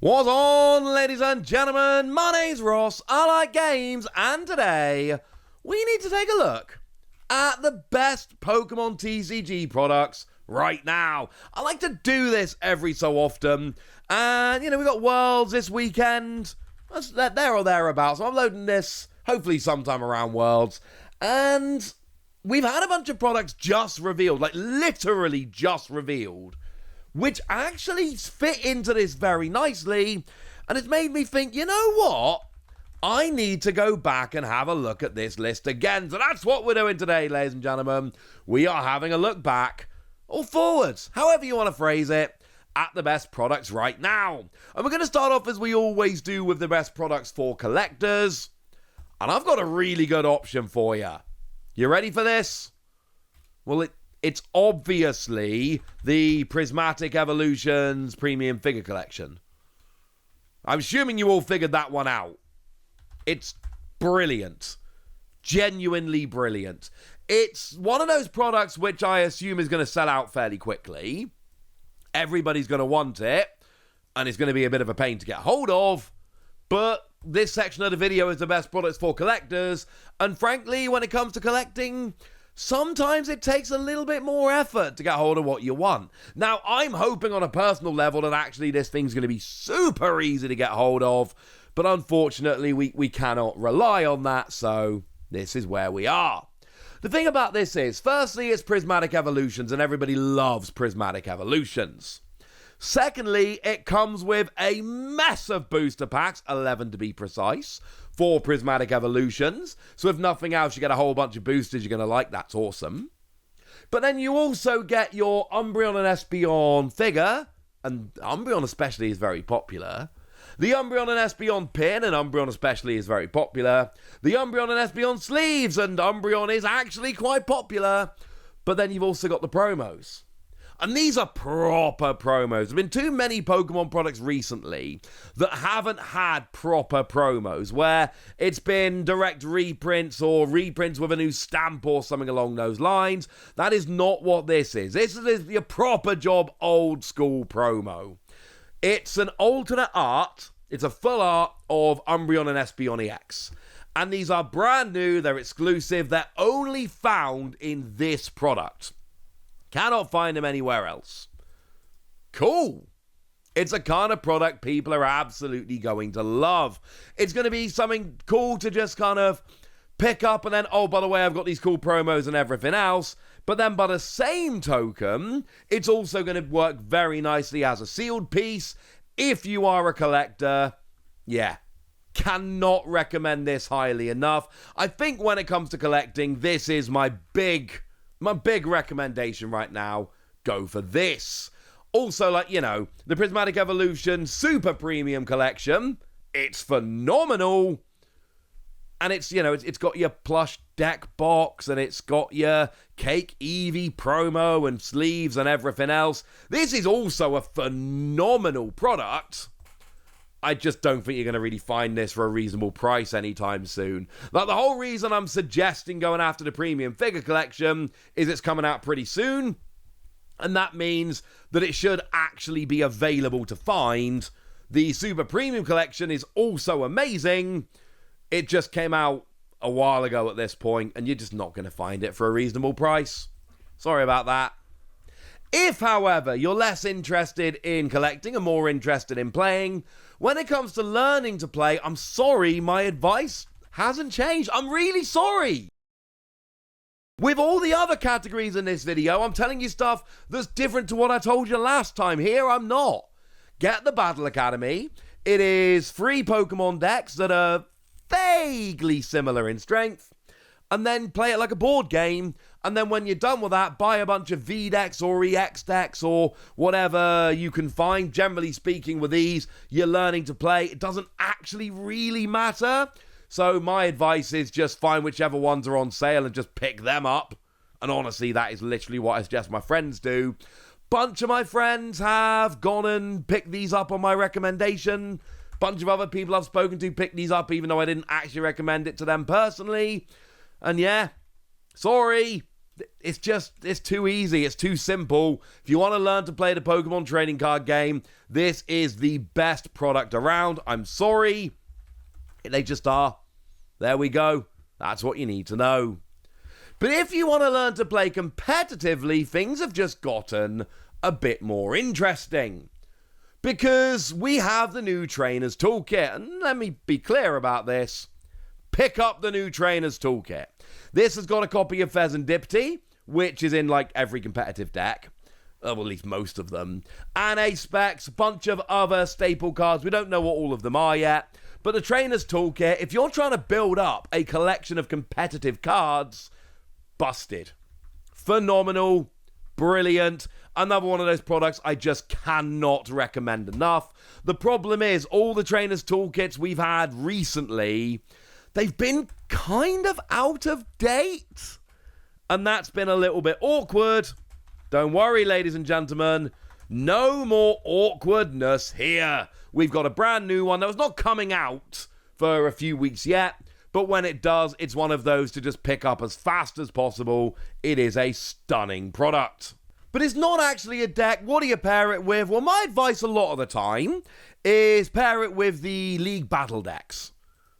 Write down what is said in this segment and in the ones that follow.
What's on, ladies and gentlemen? My name's Ross, I like games, and today we need to take a look at the best Pokémon TCG products right now. I like to do this every so often, and we've got Worlds this weekend, there or thereabouts. So I'm loading this hopefully sometime around Worlds, and we've had a bunch of products just revealed, like literally just revealed, which actually fit into this very nicely, and it's made me think, you know what? I need to go back and have a look at this list again. So that's what we're doing today, ladies and gentlemen. We are having a look back, or forwards, however you want to phrase it, at the best products right now. And we're going to start off, as we always do, with the best products for collectors. And I've got a really good option for you. You ready for this? Well, it's obviously the Prismatic Evolutions Premium Figure Collection. I'm assuming you all figured that one out. It's brilliant. Genuinely brilliant. It's one of those products which I assume is going to sell out fairly quickly. Everybody's going to want it, and it's going to be a bit of a pain to get hold of. But this section of the video is the best products for collectors, and frankly, when it comes to collecting, sometimes it takes a little bit more effort to get hold of what you want. Now, I'm hoping on a personal level that actually this thing's going to be super easy to get hold of, but unfortunately, we cannot rely on that, so this is where we are. The thing about this is, firstly, it's Prismatic Evolutions, and everybody loves Prismatic Evolutions. Secondly, it comes with a mess of booster packs, 11 to be precise, for Prismatic Evolutions. So if nothing else, you get a whole bunch of boosters you're going to like. That's awesome. But then you also get your Umbreon and Espeon figure, and Umbreon especially is very popular. The Umbreon and Espeon pin, and Umbreon especially is very popular. The Umbreon and Espeon sleeves, and Umbreon is actually quite popular. But then you've also got the promos. And these are proper promos. There have been too many Pokemon products recently that haven't had proper promos, where it's been direct reprints or reprints with a new stamp or something along those lines. That is not what this is. This is your proper job old school promo. It's an alternate art. It's a full art of Umbreon and Espeon EX. And these are brand new. They're exclusive. They're only found in this product. Cannot find them anywhere else. Cool. It's a kind of product people are absolutely going to love. It's going to be something cool to just kind of pick up and then, oh, by the way, I've got these cool promos and everything else. But then by the same token, it's also going to work very nicely as a sealed piece. If you are a collector, yeah, cannot recommend this highly enough. I think when it comes to collecting, this is my big recommendation right now. Go for this. Also, the Prismatic Evolution Super Premium Collection. It's phenomenal. And it's got your plush deck box, and it's got your Cake Eevee promo and sleeves and everything else. This is also a phenomenal product. I just don't think you're going to really find this for a reasonable price anytime soon. Like, the whole reason I'm suggesting going after the premium figure collection is it's coming out pretty soon. And that means that it should actually be available to find. The super premium collection is also amazing. It just came out a while ago at this point, and you're just not going to find it for a reasonable price. Sorry about that. If, however, you're less interested in collecting and more interested in playing, when it comes to learning to play, I'm sorry, my advice hasn't changed. I'm really sorry. With all the other categories in this video, I'm telling you stuff that's different to what I told you last time. Here, I'm not. Get the Battle Academy. It is 3 Pokemon decks that are vaguely similar in strength, and then play it like a board game, and then when you're done with that, buy a bunch of V decks or EX decks or whatever you can find. Generally speaking, with these, you're learning to play. It doesn't actually really matter, so my advice is just find whichever ones are on sale and just pick them up, and honestly, that is literally what I suggest my friends do. Bunch of my friends have gone and picked these up on my recommendation. Bunch of other people I've spoken to picked these up, even though I didn't actually recommend it to them personally. And yeah, sorry, it's too easy. It's too simple. If you want to learn to play the Pokemon trading card game, this is the best product around. I'm sorry. They just are. There we go. That's what you need to know. But if you want to learn to play competitively, things have just gotten a bit more interesting. Because we have the new Trainers Toolkit. And let me be clear about this. Pick up the new Trainers Toolkit. This has got a copy of Fezandipity, which is in like every competitive deck. Well, at least most of them. And A-Specs, a bunch of other staple cards. We don't know what all of them are yet. But the Trainers Toolkit, if you're trying to build up a collection of competitive cards, busted. Phenomenal. Brilliant. Another one of those products I just cannot recommend enough. The problem is, all the Trainers Toolkits we've had recently, they've been kind of out of date. And that's been a little bit awkward. Don't worry, ladies and gentlemen. No more awkwardness here. We've got a brand new one that was not coming out for a few weeks yet. But when it does, it's one of those to just pick up as fast as possible. It is a stunning product. But it's not actually a deck. What do you pair it with? Well, my advice a lot of the time is pair it with the League Battle decks.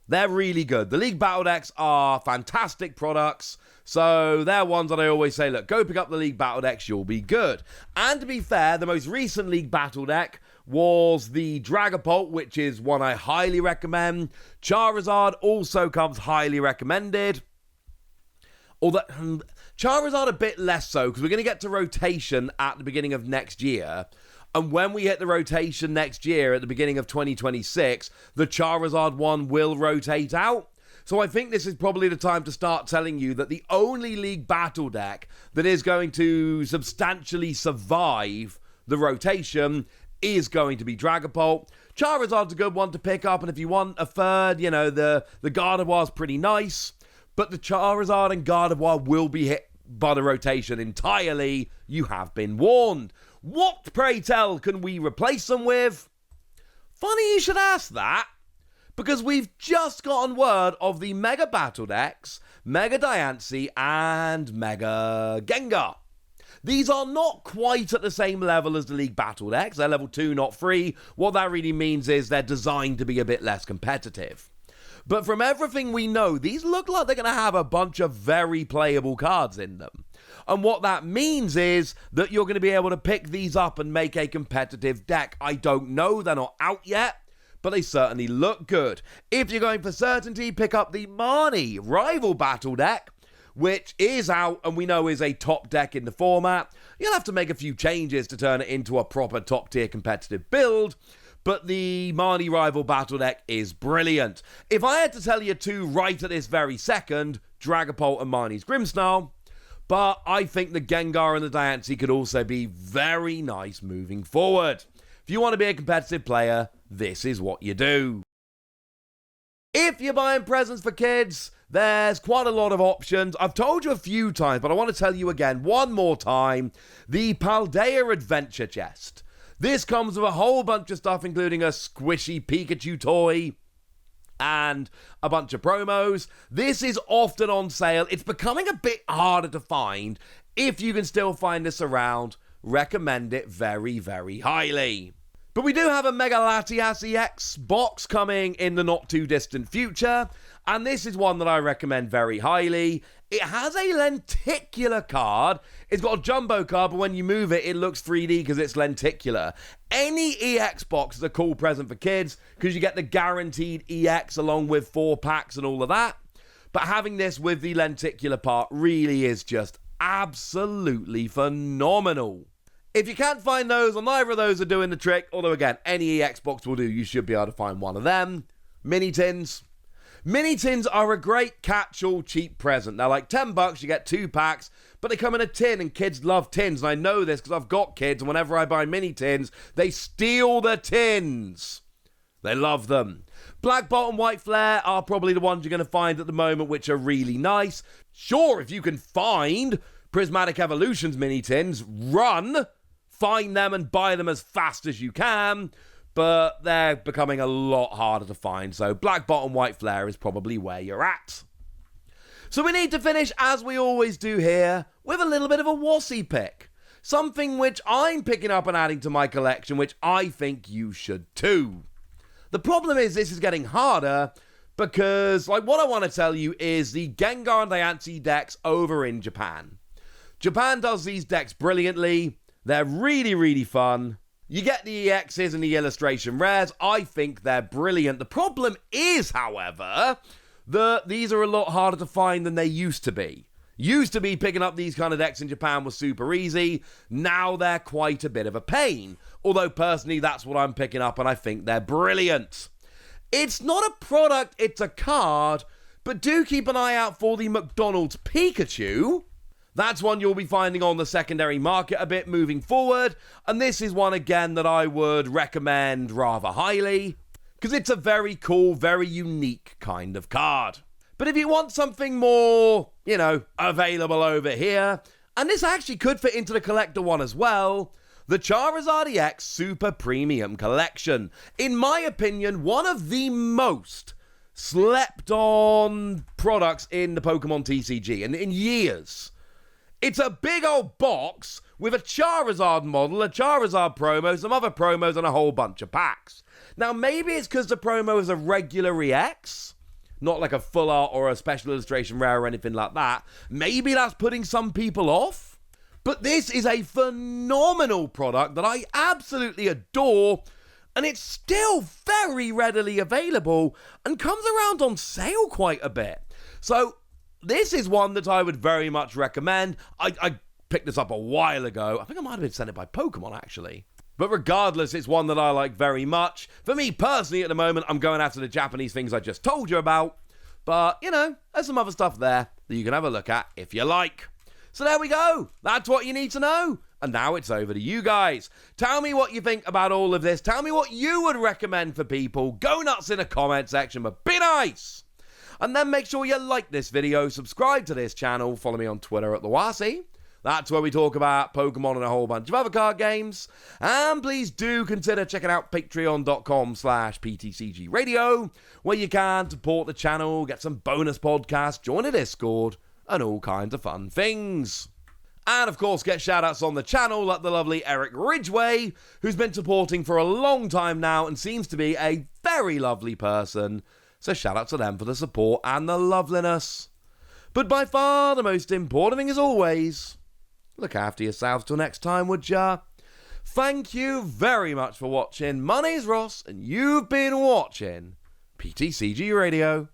They're really good. The League Battle decks are fantastic products. So they're ones that I always say, look, go pick up the League Battle decks, you'll be good. And to be fair, the most recent League Battle deck was the Dragapult, which is one I highly recommend. Charizard also comes highly recommended. Although Charizard a bit less so, because we're going to get to rotation at the beginning of next year. And when we hit the rotation next year at the beginning of 2026, the Charizard one will rotate out. So I think this is probably the time to start telling you that the only League Battle deck that is going to substantially survive the rotation is going to be Dragapult. Charizard's a good one to pick up, and if you want a third, you know, the Gardevoir's pretty nice, but the Charizard and Gardevoir will be hit by the rotation entirely. You have been warned. What, pray tell, can we replace them with? Funny you should ask that, because we've just gotten word of the Mega Battle decks, Mega Diancie and Mega Gengar. These are not quite at the same level as the League Battle decks. They're level 2, not 3. What that really means is they're designed to be a bit less competitive. But from everything we know, these look like they're going to have a bunch of very playable cards in them. And what that means is that you're going to be able to pick these up and make a competitive deck. I don't know, they're not out yet, but they certainly look good. If you're going for certainty, pick up the Marnie Rival Battle deck, which is out and we know is a top deck in the format. You'll have to make a few changes to turn it into a proper top tier competitive build, but the Marnie Rival Battle deck is brilliant. If I had to tell you two right at this very second, Dragapult and Marnie's Grimmsnarl, but I think the Gengar and the Diancie could also be very nice moving forward. If you want to be a competitive player, this is what you do. If you're buying presents for kids, there's quite a lot of options. I've told you a few times, but I want to tell you again one more time. The Paldea Adventure Chest. This comes with a whole bunch of stuff, including a squishy Pikachu toy and a bunch of promos. This is often on sale. It's becoming a bit harder to find. If you can still find this around, recommend it very, very highly. But we do have a Mega Latias EX box coming in the not too distant future, and this is one that I recommend very highly. It has a lenticular card. It's got a jumbo card, but when you move it, it looks 3D because it's lenticular. Any EX box is a cool present for kids because you get the guaranteed EX along with 4 packs and all of that. But having this with the lenticular part really is just absolutely phenomenal. If you can't find those, or neither of those are doing the trick, although again, any EX box will do, you should be able to find one of them. Mini tins. Mini tins are a great catch-all cheap present. They're like $10, you get 2 packs, but they come in a tin, and kids love tins. And I know this because I've got kids, and whenever I buy mini tins, they steal the tins. They love them. Black Bolt and White Flare are probably the ones you're going to find at the moment, which are really nice. Sure, if you can find Prismatic Evolutions mini tins, run. Find them and buy them as fast as you can, but they're becoming a lot harder to find, so Black Bottom White Flare is probably where you're at. So we need to finish, as we always do here, with a little bit of a wussy pick. Something which I'm picking up and adding to my collection, which I think you should too. The problem is this is getting harder because, what I want to tell you is the Gengar and Diancie decks over in Japan. Japan does these decks brilliantly. They're really, really fun. You get the EXs and the illustration rares. I think they're brilliant. The problem is, however, that these are a lot harder to find than they used to be. Used to be picking up these kind of decks in Japan was super easy. Now they're quite a bit of a pain. Although personally, that's what I'm picking up and I think they're brilliant. It's not a product, it's a card, but do keep an eye out for the McDonald's Pikachu. That's one you'll be finding on the secondary market a bit moving forward. And this is one again that I would recommend rather highly, because it's a very cool, very unique kind of card. But if you want something more, available over here, and this actually could fit into the collector one as well, the Charizard EX Super Premium Collection. In my opinion, one of the most slept on products in the Pokémon TCG and in years. It's a big old box with a Charizard model, a Charizard promo, some other promos, and a whole bunch of packs. Now, maybe it's because the promo is a regular EX, not like a full art or a special illustration rare or anything like that. Maybe that's putting some people off. But this is a phenomenal product that I absolutely adore, and it's still very readily available and comes around on sale quite a bit. So this is one that I would very much recommend. I picked this up a while ago. I think I might have been sent it by Pokemon, actually. But regardless, it's one that I like very much. For me personally, at the moment, I'm going after the Japanese things I just told you about. But, there's some other stuff there that you can have a look at if you like. So there we go. That's what you need to know. And now it's over to you guys. Tell me what you think about all of this. Tell me what you would recommend for people. Go nuts in the comment section, but be nice. And then make sure you like this video, subscribe to this channel, follow me on Twitter at the Wasi. That's where we talk about Pokemon and a whole bunch of other card games. And please do consider checking out patreon.com/PTCG Radio, where you can support the channel, get some bonus podcasts, join a Discord, and all kinds of fun things. And of course, get shout-outs on the channel like the lovely Eric Ridgway, who's been supporting for a long time now and seems to be a very lovely person. So shout out to them for the support and the loveliness. But by far the most important thing as always, look after yourselves till next time, would ya? Thank you very much for watching. My name's Ross, and you've been watching PTCG Radio.